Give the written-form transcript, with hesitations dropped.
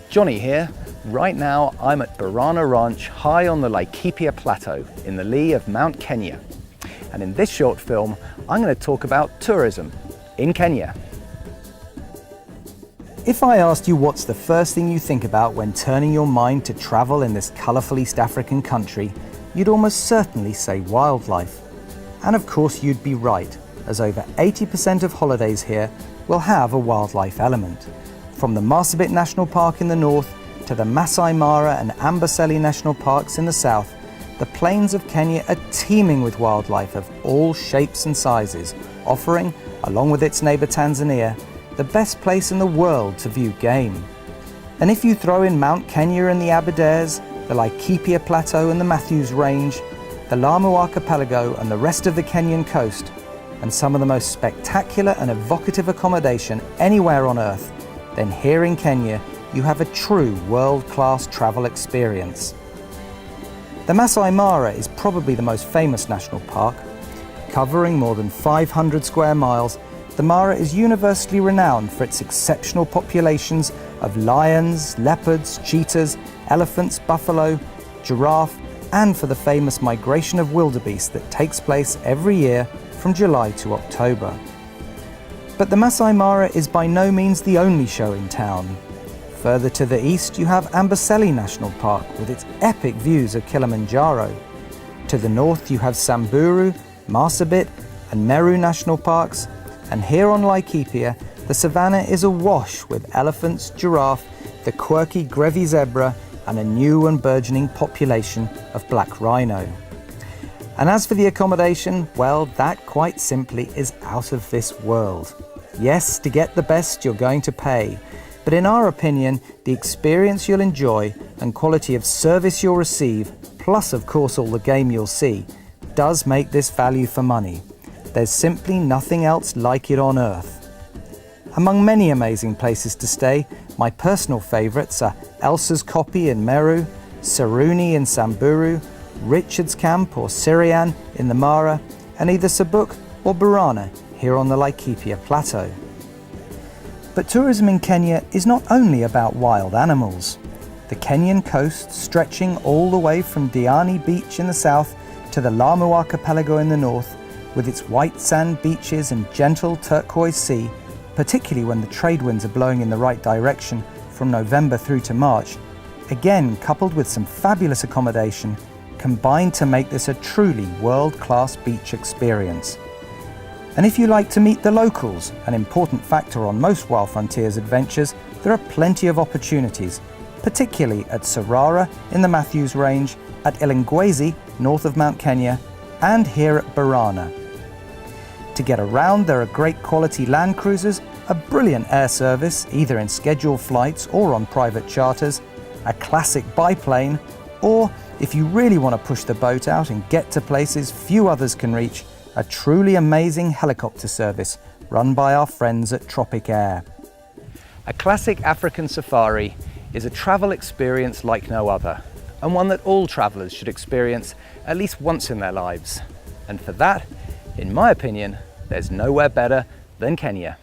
Johnny here. Right now I'm at Borana Ranch high on the Laikipia Plateau in the lee of Mount Kenya. And in this short film I'm going to talk about tourism in Kenya. If I asked you what's the first thing you think about when turning your mind to travel in this colourful East African country, you'd almost certainly say wildlife. And of course you'd be right, as over 80% of holidays here will have a wildlife element. From the Marsabit National Park in the north to the Masai Mara and Amboseli National Parks in the south, the plains of Kenya are teeming with wildlife of all shapes and sizes, offering, along with its neighbour Tanzania, the best place in the world to view game. And if you throw in Mount Kenya and the Aberdares, the Laikipia Plateau and the Matthews Range, the Lamu Archipelago and the rest of the Kenyan coast, and some of the most spectacular and evocative accommodation anywhere on earth, then here in Kenya you have a true world-class travel experience. The Masai Mara is probably the most famous national park. Covering more than 500 square miles, the Mara is universally renowned for its exceptional populations of lions, leopards, cheetahs, elephants, buffalo, giraffe, and for the famous migration of wildebeest that takes place every year from July to October. But the Masai Mara is by no means the only show in town. Further to the east you have Amboseli National Park with its epic views of Kilimanjaro. To the north you have Samburu, Marsabit and Meru National Parks, and here on Laikipia the savannah is awash with elephants, giraffe, the quirky Grevi zebra and a new and burgeoning population of black rhino. And as for the accommodation, well, that quite simply is out of this world. Yes, to get the best you're going to pay, but in our opinion, the experience you'll enjoy and quality of service you'll receive, plus of course all the game you'll see, does make this value for money. There's simply nothing else like it on earth. Among many amazing places to stay, my personal favourites are Elsa's Koppie in Meru, Saruni in Samburu, Richard's Camp or Sirian in the Mara, and either Sabuk or Borana here on the Laikipia Plateau. But tourism in Kenya is not only about wild animals. The Kenyan coast, stretching all the way from Diani Beach in the south to the Lamu Archipelago in the north, with its white sand beaches and gentle turquoise sea, particularly when the trade winds are blowing in the right direction from November through to March, again coupled with some fabulous accommodation, combined to make this a truly world-class beach experience. And if you like to meet the locals, an important factor on most Wild Frontiers adventures, there are plenty of opportunities, particularly at Sarara in the Matthews Range, at Elengwezi north of Mount Kenya, and here at Borana. To get around, there are great quality land cruisers, a brilliant air service, either in scheduled flights or on private charters, a classic biplane, or if you really want to push the boat out and get to places few others can reach, a truly amazing helicopter service run by our friends at Tropic Air. A classic African safari is a travel experience like no other, and one that all travellers should experience at least once in their lives. And for that, in my opinion, there's nowhere better than Kenya.